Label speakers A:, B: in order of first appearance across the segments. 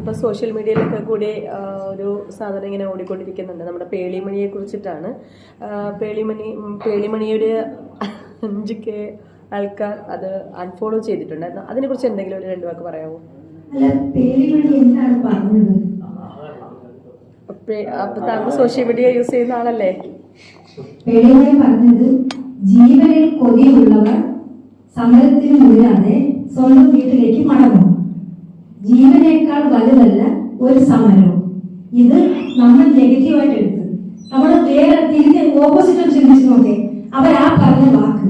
A: ഇപ്പോൾ സോഷ്യൽ മീഡിയയിലൊക്കെ കൂടി ഒരു സാധനം ഇങ്ങനെ ഓടിക്കൊണ്ടിരിക്കുന്നുണ്ട്, നമ്മുടെ പേളിമണിയെ കുറിച്ചിട്ടാണ്. പേളിമണി ഒരു 5K ആൾക്കാർ അത് അൺഫോളോ ചെയ്തിട്ടുണ്ടായിരുന്നു. അതിനെക്കുറിച്ച് എന്തെങ്കിലും ഒരു 2 വാക്ക് പറയാമോ? അപ്പൊ താങ്കൾ സോഷ്യൽ മീഡിയ യൂസ് ചെയ്യുന്ന ആളല്ലേ?
B: പേളിമണി പറഞ്ഞത് ജീവനിൽ കൊതിയുള്ളവർ സമരത്തിന് മുന്നിലാതെ സ്വന്തം വീട്ടിലേക്ക് മടങ്ങും. ജീവനേക്കാൾ വലുതല്ല ഒരു സമരവും. ഇത് നമ്മൾ നെഗറ്റീവായിട്ട് എടുത്ത് നമ്മൾ വേറെ തിരിച്ച് ഓപ്പോസിറ്റ് ചിന്തിച്ചു നോക്കേ. അവരാ പറഞ്ഞ വാക്ക്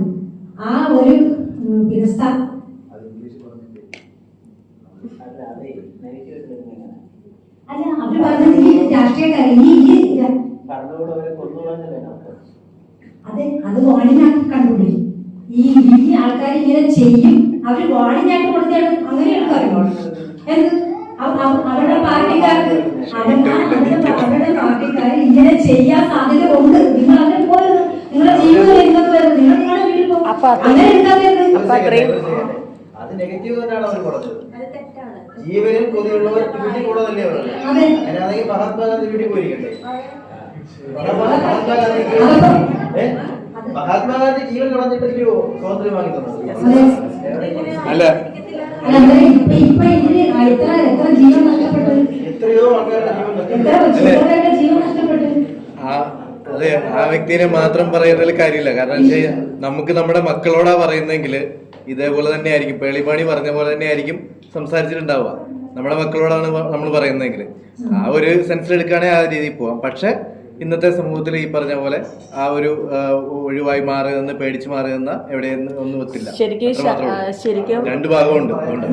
B: ആ ഒരു അല്ല അവര് പറഞ്ഞത് ഈ രാഷ്ട്രീയക്കാരെ അതെ അത് വാണിനാക്കി കണ്ടുപിടി. ഈ ആൾക്കാർ ഇങ്ങനെ ചെയ്യും, അവര് വാണിനാക്കി കൊടുത്താണ് അങ്ങനെ എടുക്കാറില്ല. അവരുടെ പാർട്ടിക്കാർക്ക് ഇങ്ങനെ ചെയ്യാൻ സാധ്യത ഉണ്ട്. നിങ്ങൾ അങ്ങനെ പോയത് നിങ്ങളുടെ ജീവിതം എന്തൊക്കെ വരുന്നത്, നിങ്ങൾ നിങ്ങളുടെ വീട്ടിൽ പോകും അങ്ങനെ എടുക്കാതെ
C: അത് നെഗറ്റീവ് തന്നെയാണ് അവർ പറഞ്ഞത്. ജീവനിൽ കൊതിയുള്ളവർ വീട്ടിൽ കൂടാതല്ലേ പറഞ്ഞത്. അങ്ങനെയാണെങ്കിൽ മഹാത്മാഗാന്ധി വീട്ടിൽ പോയിരിക്കട്ടെ. മഹാത്മാഗാന്ധി ജീവൻ കളഞ്ഞിട്ടല്ലോ സ്വാതന്ത്ര്യം വാങ്ങി തന്നത്. അല്ല എത്രയോ ആൾക്കാരുടെ ജീവൻ നഷ്ടപ്പെട്ടു.
D: അതെ, ആ വ്യക്തിനെ മാത്രം പറയുന്നതിൽ കാര്യമില്ല. കാരണം നമുക്ക് നമ്മുടെ മക്കളോടാ പറയുന്നെങ്കിൽ ഇതേപോലെ തന്നെ ആയിരിക്കും, പേളിമാണി പറഞ്ഞ പോലെ തന്നെ ആയിരിക്കും സംസാരിച്ചിട്ടുണ്ടാവുക. നമ്മുടെ മക്കളോടാണ് നമ്മൾ പറയുന്നതെങ്കിൽ ആ ഒരു സെൻസിലെടുക്കുകയാണെങ്കിൽ ആ രീതിയിൽ പോവാം. പക്ഷെ ഇന്നത്തെ സമൂഹത്തിൽ ഈ പറഞ്ഞ പോലെ ആ ഒരു ഒഴിവായി മാറുന്ന, പേടിച്ചു മാറുന്ന എവിടെയൊന്നും ഒന്നും എത്തില്ല.
A: ശരിക്കും
D: 2 ഭാഗമുണ്ട്. അതുകൊണ്ട്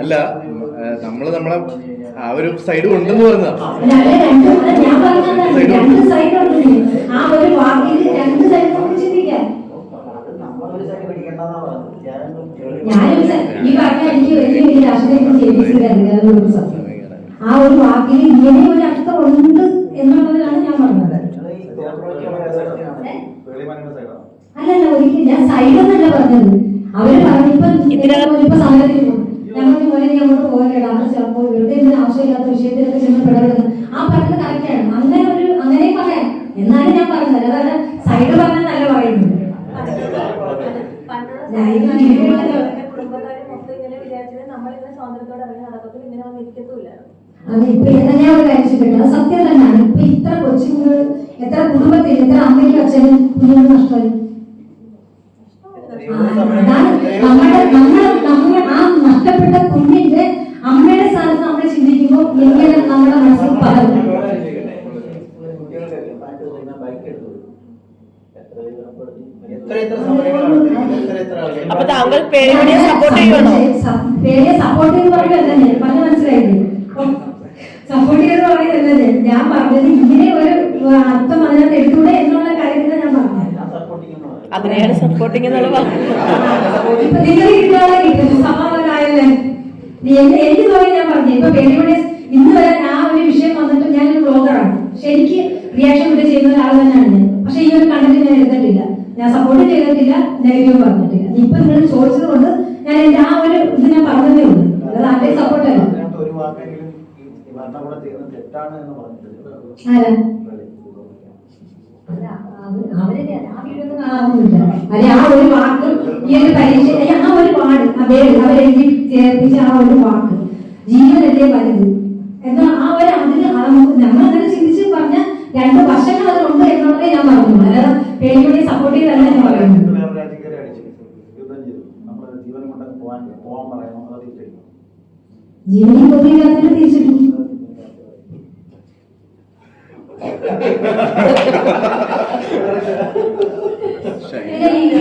D: അല്ല, നമ്മളെ ആ ഒരു സൈഡ് ഉണ്ടെന്ന് പറഞ്ഞാ
B: ആ ഒരു വാക്കിൽ ഇങ്ങനെ ഒരു അർത്ഥം ഉണ്ട് എന്നുള്ളതിലാണ് ഞാൻ പറഞ്ഞത്. അല്ലല്ല, ഒരിക്കലും ഞാൻ സൈഡെന്നല്ല പറഞ്ഞത്. അവര് പറഞ്ഞിപ്പോ സമരത്തിന് ഞങ്ങൾക്ക് പോലെ അങ്ങോട്ട് പോകേണ്ട അവർ ചിലപ്പോൾ വെറുതെ ഇതിന് ആവശ്യമില്ലാത്ത വിഷയത്തിലൊക്കെ ചെന്ന് പിടപെടുന്നത്. ആ പറഞ്ഞത് കറക്റ്റാണ്. അങ്ങനെ പറയാം. എന്നാലും ഞാൻ പറഞ്ഞത് അതാണ് സൈഡ് പറഞ്ഞതല്ല പറയുന്നത്. അത് ഇപ്പൊ തന്നെയാണ് ഒരു കാര്യം. സത്യം തന്നെയാണ്. ഇപ്പൊ ഇത്ര കൊച്ചുങ്ങൾ, എത്ര കുടുംബത്തിൽ, എത്ര അമ്മയ്ക്കും അച്ഛനും കുഞ്ഞുങ്ങൾ നഷ്ടമായി. നമ്മൾ ആ നഷ്ടപ്പെട്ട കുഞ്ഞിന്റെ അമ്മയുടെ സ്ഥാനത്ത് നമ്മൾ ചിന്തിക്കുമ്പോൾ എങ്ങനെ നമ്മുടെ മനസ്സിൽ പകർന്നു.
A: അപ്പൊ താങ്കൾ പേളിമണിയെ സപ്പോർട്ട് ചെയ്യുവാണോ?
B: പേളിയെ സപ്പോർട്ട് ചെയ്ത് പറയുകയല്ലേ, പറഞ്ഞ മനസ്സിലായില്ലേ? സപ്പോർട്ട് ചെയ്ത് പറയുകയല്ലേ. ഞാൻ പറഞ്ഞത് ഇങ്ങനെ ഒരു അർത്ഥം അതിനകത്ത് എടുത്തൂടെ എന്നുള്ള കാര്യത്തിൽ ഞാൻ പറഞ്ഞത്.
A: അതിനെയാണ് സപ്പോർട്ടിങ് എന്നുള്ള
B: സമാധാനമായല്ലേ. എനിക്ക് തോന്നി ഞാൻ പറഞ്ഞു. ഇപ്പൊ പേളിമണി ഇന്ന് വരെ ആ ഒരു വിഷയം വന്നിട്ട് ഞാനൊരു ബ്ലോഗറാണ്. ശരിക്ക് റിയാക്ഷൻ ഇവിടെ ചെയ്യുന്ന ഒരാൾ തന്നെയാണ് ഞാൻ. പക്ഷെ ഈ ഒരു കണ്ടന്റ് ഞാൻ എടുത്തിട്ടില്ല, ഞാൻ സപ്പോർട്ട് ചെയ്തിട്ടില്ല, നെഗറ്റീവ് പറഞ്ഞിട്ടില്ല. ഇപ്പൊ നിങ്ങൾ ചോദിച്ചത് കൊണ്ട് ഞാൻ എന്റെ ആ ഒരു ഇത് ഞാൻ പറഞ്ഞതേ ഉള്ളൂ. അതായത് ആരുടെ സപ്പോർട്ടല്ല. അവരെ ആ വീഡിയോ ഒന്നും കാണാറൊന്നുമില്ല. അല്ലെ ആ ഒരു വാക്ക് ഈ ഒരു പരീക്ഷ ആ ഒരു പാട് അവരെഴുതി ചേർപ്പിച്ച ആ ഒരു വാക്ക് ജീവനല്ലേ വലുത് എന്നാൽ ആ ഒരു അതിന് നമ്മളങ്ങനെ ചിന്തിച്ച് പറഞ്ഞ 2 വർഷങ്ങൾ അതിലുണ്ട് എന്നുള്ളതേ ഞാൻ പറഞ്ഞു. അല്ലാതെ പേളിമണിയെ സപ്പോർട്ട് ചെയ്തല്ല ഞാൻ പറയുന്നത്. ജീവനിൽ കൊതിയില്ലാത്തതിന് തിരിച്ചിട്ടു.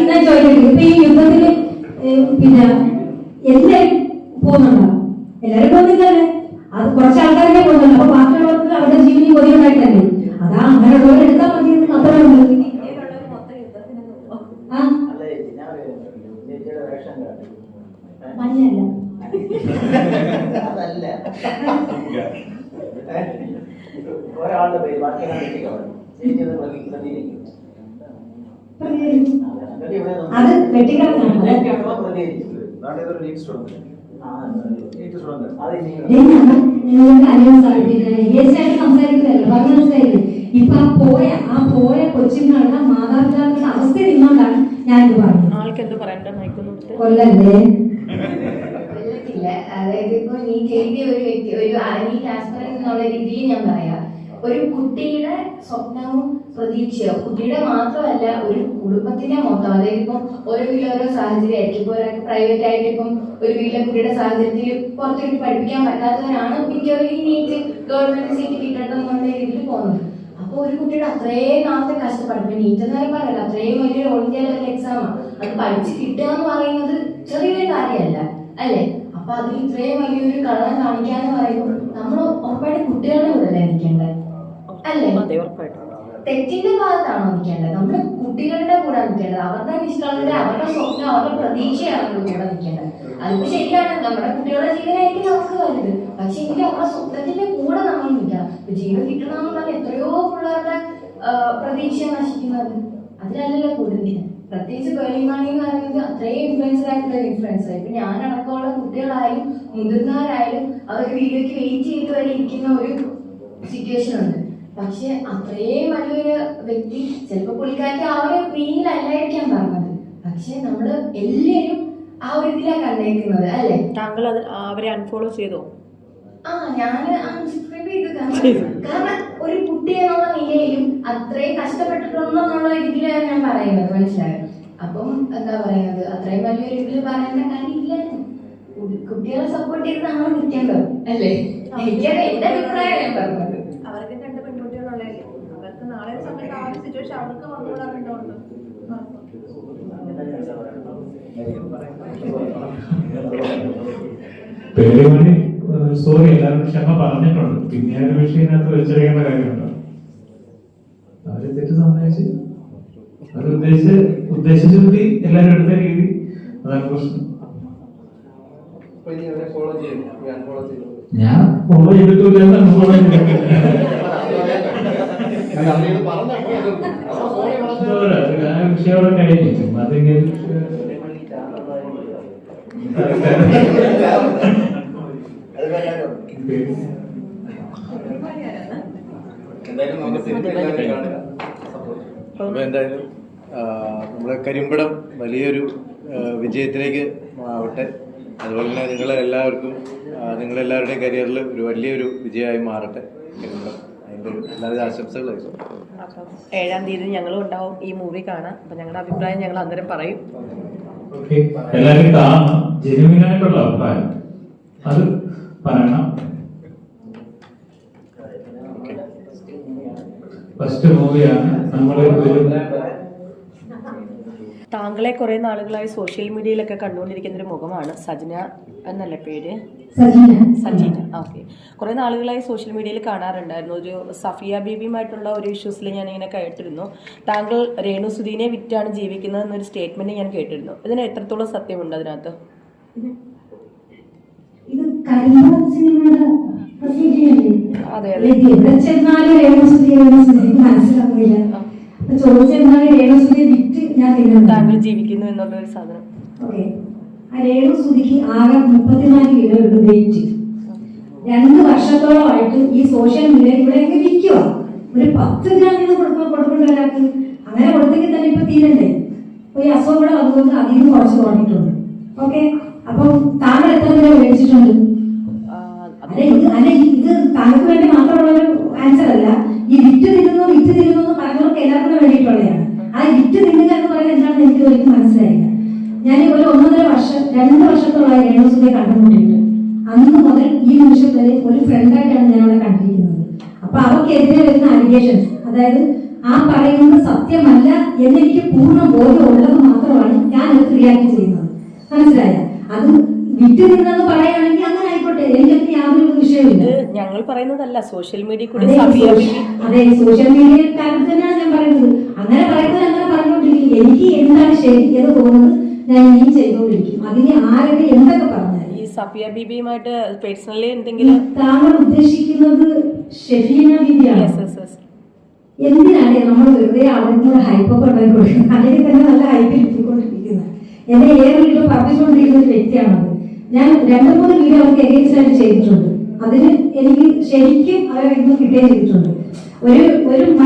B: ഞാൻ ചോദിക്കട്ടെ, ഇപ്പൊ ഈ യുദ്ധത്തില് പിന്നെ എല്ലാരും പോകുന്നുണ്ടോ? എല്ലാരും പോകുന്നില്ലല്ലേ? അത് കുറച്ച് ആൾക്കാരൊക്കെ പോകുന്നുണ്ട്. അപ്പൊ ബാക്കിയുള്ളവർക്ക് അവരുടെ ജീവനിൽ കൊതിയുണ്ടായിട്ടല്ലേ? അതാ അങ്ങനെയുള്ളവർ എടുത്താൽ മതി. അത്രയുണ്ട്. മഞ്ഞല്ല
C: ഒരാളുടെ പേര്
B: അത് വെട്ടിക്കളഞ്ഞാണ്. ഇപ്പൊ ആ പോയ കൊച്ചുങ്ങളുടെ മാതാപിതാക്കളുടെ അവസ്ഥ നിന്നുകൊണ്ടാണ് ഞാനിത് പറഞ്ഞത്.
A: ആൾക്ക് എന്ത് പറയണ്ട മയക്കൊന്നും
B: കൊല്ലല്ലേ
E: അതായത് ഇപ്പൊ നീറ്റ് എഴുതിയ ഒരു വ്യക്തി, ഒരു നീറ്റ് ആസ്പിറന്റ് എന്നുള്ള രീതിയിൽ ഞാൻ പറയാം, ഒരു കുട്ടിയുടെ സ്വപ്നവും പ്രതീക്ഷയോ കുട്ടിയുടെ മാത്രമല്ല ഒരു കുടുംബത്തിന്റെ മൊത്തം. അതായത് ഇപ്പം ഓരോ വീട്ടിൽ ഓരോ സാഹചര്യമായിരിക്കും. ഇപ്പൊ ഒരാൾക്ക് പ്രൈവറ്റ് ആയിട്ട് ഇപ്പം ഒരു വീട്ടിലെ കുട്ടിയുടെ സാഹചര്യത്തിൽ പുറത്തേക്ക് പഠിപ്പിക്കാൻ പറ്റാത്തവരാണ് മിക്കവരും ഈ നീറ്റ് ഗവൺമെന്റ് സീറ്റ് കിട്ടണമെന്നുള്ള രീതിയിൽ പോകുന്നത്. അപ്പൊ ഒരു കുട്ടിയുടെ അത്രയും നാളത്തെ കഷ്ടപ്പാട്, ഇപ്പൊ നീറ്റ് എന്നാലും പറയല്ല, അത്രയും വലിയൊരു ഓൾ ഇന്ത്യ ലെവൽ എക്സാമാണ്, അത് പഠിച്ച് കിട്ടുക എന്ന് പറയുന്നത് ചെറിയൊരു കാര്യമല്ല അല്ലേ? അപ്പൊ അതിൽ ഇത്രയും വലിയൊരു കള്ളം കാണിക്കാന്ന് പറയുമ്പോൾ നമ്മൾ ഉറപ്പായിട്ട് കുട്ടികളുടെ കൂടെ അല്ലേ നിൽക്കേണ്ടത് അല്ലേ? തെറ്റിന്റെ ഭാഗത്താണോ നിൽക്കേണ്ടത്? നമ്മള് കുട്ടികളുടെ കൂടെ നിൽക്കേണ്ടത്. അവരുടെ നിഷ്കളങ്കത, അവരുടെ സ്വപ്നം, അവരുടെ പ്രതീക്ഷയാണ് നമ്മൾ കൂടെ നിൽക്കേണ്ടത്. അതിപ്പോ ശരിയാണ്, നമ്മുടെ കുട്ടികളുടെ ജീവനായിരിക്കും നമുക്ക് വലുത്, പക്ഷെ എങ്കിലും അവരുടെ സ്വപ്നത്തിന്റെ കൂടെ നമ്മൾ നിൽക്കണം. ജീവൻ കിട്ടണമെന്ന് പറഞ്ഞാൽ എത്രയോ പിള്ളേരുടെ പ്രതീക്ഷ നശിക്കുന്നത് അതിലല്ലല്ലോ കൂടുതൽ. പ്രത്യേകിച്ച് പേളിമാണി എന്ന് പറയുന്നത് അത്രയും ഇൻഫ്ലുവൻസർ ആയിട്ടുള്ള ഇൻഫ്ലുവൻസർ. ഇപ്പൊ ഞാനടക്കമുള്ള കുട്ടികളായാലും മുതിർന്നവരായാലും അവർ വീഡിയോക്ക് വെയിറ്റ് ചെയ്ത് വരെ ഇരിക്കുന്ന ഒരു സിറ്റുവേഷൻ ഉണ്ട്. പക്ഷെ അത്രയും വലിയൊരു വ്യക്തി, ചിലപ്പോ പുള്ളിക്കാർക്ക് ആ ഒരു മീനിലല്ലായിരിക്കാം പറഞ്ഞത്, പക്ഷെ നമ്മള് എല്ലാവരും ആ ഒരു ഇതിലാണ് കണ്ടേക്കുന്നത് അല്ലേ?
A: താങ്കൾ അവരെ അൺഫോളോ ചെയ്തോ?
E: ഞാൻ അൺസബ്സ്ക്രൈബ് ചെയ്തു. കാരണം ഒരു കുട്ടി എന്നുള്ള നിലയിലും അത്രയും കഷ്ടപ്പെട്ടിട്ടുണ്ടെന്നുള്ള രീതിയിലാണ് ഞാൻ പറയുന്നത്, മനസ്സിലായോ? അപ്പം എന്താ പറയുന്നത്, അത്രയും വലിയൊരു ഇതിൽ പറയേണ്ട കാര്യമില്ലായിരുന്നു. കുട്ടികളെ സപ്പോർട്ട് ചെയ്ത് നമ്മൾ നിൽക്കേണ്ടത് അല്ലേ? എനിക്കത് എന്റെ അഭിപ്രായം ഞാൻ പറഞ്ഞത്.
F: അവർക്ക് 2 പെൺകുട്ടികളുള്ളതല്ലേ, അവർക്ക് നാളെ സമയത്ത് ആ ഒരു സിറ്റുവേഷൻ അവർക്ക് വന്നുകൊണ്ടാകേണ്ടതുണ്ട്.
G: പേരുമണി സോറി, എല്ലാവരും ക്ഷമ പറഞ്ഞിട്ടുണ്ട്. പിന്നെ ഒരു വിഷയത്തിനകത്ത് വെച്ചറിയേണ്ട കാര്യമുണ്ടോ? അവര് തെറ്റ് സമ്മതിച്ച് അത് ഉദ്ദേശിച്ചി എല്ലാവരും എടുത്ത രീതി, അതാണ് പ്രശ്നം. ഞാൻ ഫോളോ ചെയ്തിട്ടില്ല, ഫോളോ ചെയ്തിട്ടില്ല. വിഷയോടെ കഴിഞ്ഞു അതെങ്കിലും
D: അപ്പൊ എന്തായാലും നമ്മുടെ കരിമ്പടം വലിയൊരു വിജയത്തിലേക്ക് ആവട്ടെ. അതുപോലെ തന്നെ നിങ്ങളെല്ലാവർക്കും നിങ്ങളെല്ലാവരുടെയും കരിയറിൽ ഒരു വലിയൊരു വിജയമായി മാറട്ടെ കരിമ്പടം. അതിൻ്റെ എല്ലാവിധ ആശംസകളായിരുന്നു.
A: അപ്പം 7-ാം തീയതി ഞങ്ങളും ഉണ്ടാവും ഈ മൂവി കാണാൻ. അപ്പം ഞങ്ങളുടെ അഭിപ്രായം ഞങ്ങൾ അന്നേരം പറയും.
G: എല്ലാവരും കാണണം, ജെനുവിനായിട്ടുള്ള അഭിപ്രായം അത് പറയണം. ഫസ്റ്റ് മൂവിയാണ് നമ്മൾ.
A: താങ്കളെ കുറെ നാളുകളായി സോഷ്യൽ മീഡിയയിലൊക്കെ കണ്ടുകൊണ്ടിരിക്കുന്ന ഒരു മുഖമാണ്. സജന എന്നല്ലേ പേര്? സജീന. ഓക്കെ. കുറെ നാളുകളായി സോഷ്യൽ മീഡിയയിൽ കാണാറുണ്ടായിരുന്നു. ഒരു സഫിയ ബീബിയുമായിട്ടുള്ള ഒരു ഇഷ്യൂസിൽ ഞാൻ ഇങ്ങനെ കേട്ടിരുന്നു. താങ്കൾ രേണുസുധീനെ വിറ്റാണ് ജീവിക്കുന്നത് എന്നൊരു സ്റ്റേറ്റ്മെന്റ് ഞാൻ കേട്ടിരുന്നു. ഇതിന് എത്രത്തോളം സത്യമുണ്ട് അതിനകത്ത്? അതെ അതെ. താങ്കൾ ജീവിക്കുന്നു എന്നുള്ള ഒരു സാധനം.
B: രേണുസുധിക്ക് ആകെ 34 കിലോ വെയിറ്റ്. 2 വർഷത്തോളമായിട്ട് ഈ സോഷ്യൽ മീഡിയ ഇവിടെ വിൽക്കുക. ഒരു 10 ഗ്രാം കൊടുക്കേണ്ട ഒരാൾക്ക് അങ്ങനെ കൊടുത്തെങ്കിൽ തന്നെ ഇപ്പൊ തീരണ്ടേ? ഈ അസുഖം കൂടെ വന്നുകൊണ്ട് അതിൽ നിന്ന് കുറച്ച് കുറഞ്ഞിട്ടുണ്ട്. ഓക്കെ, അപ്പൊ താങ്കൾ എത്ര കിലോ മേടിച്ചിട്ടുണ്ട്? ഇത് താങ്കൾക്ക് വേണ്ടി മാത്രമുള്ള ഒരു ആൻസർ അല്ല. ഈ വിറ്റ് തിരുന്നു പറഞ്ഞവർക്ക് എല്ലാവർക്കും വേണ്ടിയിട്ടുള്ളതാണ്. ആ വിറ്റ് തിന്നുക എന്ന് പറയുന്നത് എന്താണെന്ന് എനിക്ക് ഒരിക്കലും മനസ്സിലായില്ല. ഞാൻ ഒരു 1.5 വർഷം 2 വർഷത്തോളമായി രേണുസുധിയെ കണ്ടുകൊണ്ടിരിക്കുന്നത്. അന്ന് മുതൽ ഈ നിമിഷം വരെ ഒരു ഫ്രണ്ടായിട്ടാണ് ഞാൻ അവിടെ കണ്ടിരിക്കുന്നത്. അപ്പൊ അവർക്കെതിരെ വരുന്ന അലിഗേഷൻസ്, അതായത് ആ പറയുന്നത് സത്യമല്ല എന്നെനിക്ക് പൂർണ്ണ ബോധമുള്ളത് മാത്രമാണ് ഞാൻ അത് റിയാക്ട് ചെയ്യുന്നത്. മനസ്സിലായ? അത് വിറ്റ് നിന്നെന്ന് പറയുകയാണെങ്കിൽ അങ്ങനെ ആയിക്കോട്ടെ, എനിക്കതിന് യാതൊരു വിഷയമില്ല.
A: ഞങ്ങൾ പറയുന്നതല്ല, സോഷ്യൽ മീഡിയ കൂടി.
B: അതെ, സോഷ്യൽ മീഡിയക്കാർക്ക് തന്നെയാണ് ഞാൻ പറയുന്നത്. അങ്ങനെ പറയുന്നത് അങ്ങനെ പറഞ്ഞുകൊണ്ടിരിക്കും. എനിക്ക് എന്താണ് ശരി എന്ന് തോന്നുന്നത് ഞാൻ ഇനിയും ചെയ്തുകൊണ്ടിരിക്കും. അതിന് ആരൊക്കെ എന്തൊക്കെ പറഞ്ഞാൽ.
A: ഈ സഫിയ ബീബിയുമായിട്ട് പേഴ്സണലി എന്തെങ്കിലും
B: താങ്കൾ ഉദ്ദേശിക്കുന്നത് ഷെഫീന ബീബിയാണ്? എന്തിനാണ് നമ്മൾ വെറുതെ അവിടെ കൂടെ ഹൈപ്പൊക്കെ ഉണ്ടാക്കി കൊടുക്കുന്നത്? അല്ലെങ്കിൽ തന്നെ നല്ല ഹൈപ്പിൽ എത്തിക്കൊണ്ടിരിക്കുന്നത്. എന്നെ ഏറെ പറഞ്ഞുകൊണ്ടിരിക്കുന്ന ഒരു വ്യക്തിയാണത്. ഞാൻ 2-3 വീഡിയോ അവർക്ക് എഗെയിൻസ്റ്റ് ആയിട്ട് ചെയ്തിട്ടുണ്ട്. അതിന് എനിക്ക് ശരിക്കും അവരെ ഇന്ന് കിട്ടുകയും ചെയ്തിട്ടുണ്ട്.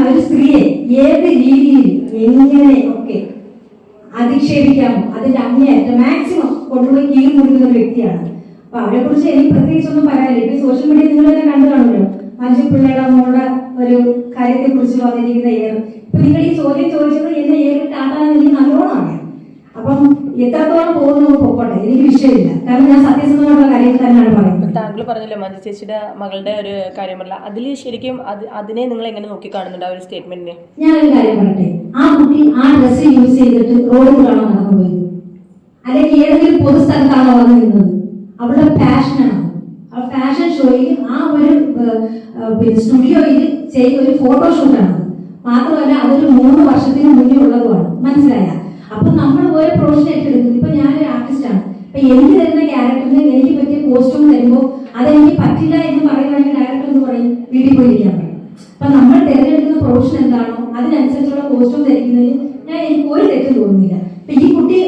B: ഒരു സ്ത്രീയെ ഏത് രീതിയിൽ എങ്ങനെ ഒക്കെ അധിക്ഷേപിക്കാമോ അതിന്റെ അങ്ങേയറ്റം മാക്സിമം കൊണ്ടുപോയി കീഴ് മുറിക്കുന്ന ഒരു വ്യക്തിയാണ്. അപ്പൊ അവരെ കുറിച്ച് എനിക്ക് പ്രത്യേകിച്ചൊന്നും പറയാനില്ല. ഇപ്പൊ സോഷ്യൽ മീഡിയ നിങ്ങൾ തന്നെ കണ്ടു കാണുമല്ലോ, മഞ്ജു പിള്ളയുടെ മോളുടെ ഒരു കാര്യത്തെ കുറിച്ച് വന്നിരിക്കുന്ന ഏറ്. ഇപ്പൊ നിങ്ങൾ ഈ ചോദ്യം ചോദിച്ചത് എന്നെ ഏറ് കാട്ടാൻ എനിക്ക് നല്ലോണം അറിയാം. അപ്പം എത്രത്തോളം പോകുന്നു പോകട്ടെ, എനിക്ക് വിഷയമില്ല. കാരണം ഞാൻ സത്യസന്ധമായിട്ടുള്ള കാര്യങ്ങൾ തന്നെയാണ് പറയുന്നത്.
A: താങ്കൾ പറഞ്ഞല്ലോ മഞ്ജു ചേച്ചിയുടെ മകളുടെ ഒരു കാര്യം പറഞ്ഞ അതിൽ ശരിക്കും അതിനെ നിങ്ങൾ എങ്ങനെ നോക്കി കാണുന്നുണ്ട് ആ ഒരു സ്റ്റേറ്റ്മെന്റിനെ?
B: ഞാനൊരു കാര്യം പറയട്ടെ, ആ കുട്ടി ആ ഡ്രസ്സ് യൂസ് ചെയ്തിട്ട് റോഡിലാണോ നടന്നു പോയത്, അല്ലെങ്കിൽ ഏതെങ്കിലും പൊതുസ്ഥലത്താണോ വന്ന് നിന്നത്? അവളുടെ പാഷനാണ്. ആ ഫാഷൻ ഷോയിൽ ആ ഒരു സ്റ്റുഡിയോയിൽ ചെയ്ത ഒരു ഫോട്ടോഷൂട്ടാണ്. മാത്രമല്ല അതൊരു 3 വർഷത്തിന് മുന്നേ ഉള്ളതുമാണ്. മനസ്സിലായ? അപ്പൊ നമ്മൾ ഓരോ പ്രൊഫഷൻ ഏറ്റെടുക്കുന്നത്. ഇപ്പൊ ഞാനൊരു ആർട്ടിസ്റ്റാണ്. അപ്പൊ എനിക്ക് തരുന്ന ക്യാരക്ടറിന് എനിക്ക് പറ്റിയ കോസ്റ്റ്യൂം തരുമ്പോൾ അതെനിക്ക് പറ്റില്ല എന്ന് പറയുകയാണെങ്കിൽ ഡയറക്ടർ എന്ന് പറയും വീട്ടിൽ പോയിരിക്കാൻ പറയും. അപ്പൊ നമ്മൾ തിരഞ്ഞെടുക്കുന്ന പ്രൊഫഷൻ എന്താണോ അതിനനുസരിച്ചുള്ള കോസ്റ്റ്യൂം ധരിക്കുന്നതിന് എനിക്ക് ഒരു തെറ്റും തോന്നുന്നില്ല. അപ്പൊ ഈ കുട്ടി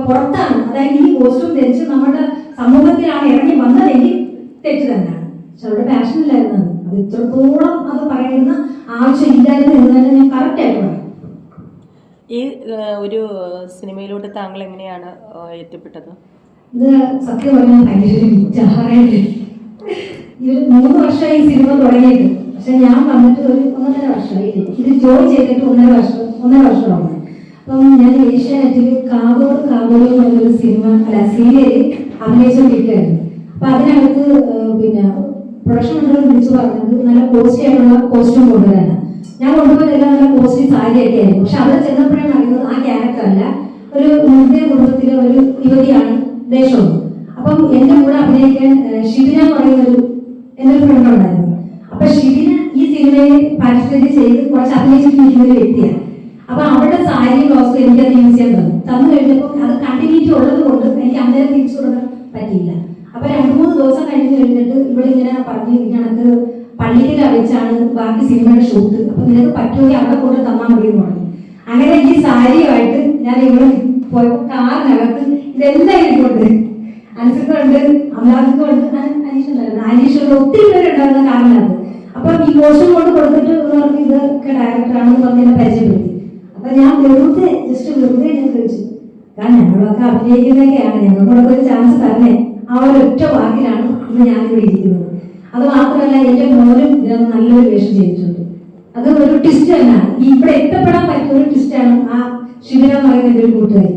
B: പുറത്താണ്, അതായത് ഈ കോസ്റ്റ്യൂം ധരിച്ച് നമ്മുടെ സമൂഹത്തിലാണ് ഇറങ്ങി വന്നതെങ്കിൽ തെറ്റ് തന്നെയാണ്. പക്ഷെ അവരുടെ പാഷൻ ഇല്ലായിരുന്നത്. അത് ഇത്രത്തോളം അത് പറയുന്ന ആവശ്യമില്ലായിരുന്നു എന്ന് തന്നെ ഞാൻ കറക്റ്റ് ആയിട്ട് പറയും.
A: ഈ ഒരു സിനിമയിലൂടെ താങ്കൾ എങ്ങനെയാണ് എത്തിപ്പെട്ടത്?
B: ഇത് സത്യം പറഞ്ഞാൽ ഭയങ്കര വിചാരമായിട്ട് ഇത് 3 വർഷമായി ഈ സിനിമ തുടങ്ങിയിട്ട്. പക്ഷെ ഞാൻ വന്നിട്ട് ഒരു 1.5 വർഷമായി. ഇത് ജോയിൻ ചെയ്തിട്ട് 1.5 വർഷമാണ്. അപ്പം ഞാൻ ഏഷ്യാനെറ്റിൽ കാതോട് കാതോട് എന്നൊരു സീരിയല് അഭിനയിച്ചുകൊണ്ടിരിക്കുകയായിരുന്നു. അപ്പൊ അതിനകത്ത് പ്രൊഡക്ഷൻ കൺട്രോൾ വിളിച്ചു പറഞ്ഞത് നല്ല കോസ്റ്റ്ലി ആയിട്ടുള്ള കോസ്റ്റ്യൂം കൊണ്ടുവരാനാണ്. ഞാൻ കൊണ്ടുപോയതെല്ലാം നല്ല കോസ്റ്റ്ലി സാരിയൊക്കെ ആയിരുന്നു. പക്ഷെ അവിടെ ചെന്നപ്പോഴാണ് അറിയുന്നത് ആ ക്യാരക്ടർ അല്ല, ഒരു മുസ്ലിം കുടുംബത്തിലെ ഒരു യുവതിയാണ് ദേശവും. അപ്പം എന്റെ കൂടെ അഭിനയിക്കാൻ ഷിബിന എന്ന് പറയുന്നൊരു എന്നൊരു ഫ്രണ്ട് ഉണ്ടായിരുന്നു. അപ്പൊ ഷിബിന ഈ സിനിമയിൽ പാർട്ടിസിപ്പേറ്റ് ചെയ്ത് കുറച്ച് അഭിനയിച്ചിരിക്കുന്ന ഒരു വ്യക്തിയാണ്. അപ്പൊ അവരുടെ സാരി ബ്ലൗസ് എനിക്കത് യൂസ് ചെയ്യാൻ തന്നു കഴിഞ്ഞപ്പോൾ അത് കണ്ടിന്യൂറ്റി ഉള്ളത് കൊണ്ട് എനിക്ക് അന്നേരം തിരിച്ചു കൊടുക്കാൻ പറ്റിയില്ല. അപ്പൊ 2-3 ദിവസം കഴിഞ്ഞിട്ട് ഇവിടെ ഇങ്ങനെ പറഞ്ഞു ഞങ്ങൾക്ക് പള്ളിയിൽ വെച്ചാണ് ബാക്കി സിനിമയുടെ ഷൂട്ട്, അപ്പൊ നിനക്ക് പറ്റുമെങ്കിൽ അവിടെ കൊണ്ട് തന്നാൽ മതി എന്ന് പറഞ്ഞു. അങ്ങനെ ഈ സാരിയുമായിട്ട് ഞാൻ ഇവിടെ പോയപ്പോ കാറിനകത്ത് ഇതെല്ലാം ഇരിക്കുന്നുണ്ട്. അനുസരിച്ചുണ്ട്, അമലാസുണ്ട്, അനീഷുണ്ട്, ഒത്തിരി പേരുണ്ടായിരുന്ന കാറിനകത്ത്. അപ്പൊ ഈ കോസ്റ്റ്യൂം കൊണ്ട് കൊടുത്തിട്ട് ഇവർക്ക് ഇതൊക്കെ ഡയറക്ടറാണെന്ന് പറഞ്ഞ് പരിചയപ്പെടുത്തി. അപ്പൊ ഞാൻ വെറുതെ ഞാൻ ചോദിച്ചു, കാരണം ഞങ്ങളൊക്കെ അഭിനയിക്കുന്നതൊക്കെയാണ്, ഞങ്ങളോടൊക്കെ ഒരു ചാൻസ് തരണേ. ആ ഒരൊറ്റ വാക്കിലാണ് ഇന്ന് ഞാനിവിടെ ഇരിക്കുന്നത്. അത് മാത്രമല്ല എന്റെ മോനും ഇതിനകത്ത് നല്ലൊരു വേഷം ചെയ്തിട്ടുണ്ട്. അത് ഒരു ട്വിസ്റ്റ് തന്നെയാണ്. ഇവിടെ എത്തപ്പെടാൻ പറ്റിയ ഒരു ട്വിസ്റ്റാണ് ആ ഷിബിന പറയുന്ന ഒരു കൂട്ടുകാരി.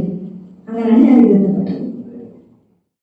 B: അങ്ങനെയാണ് ഞാൻ ഇതിൽ എത്തപ്പെട്ടത്.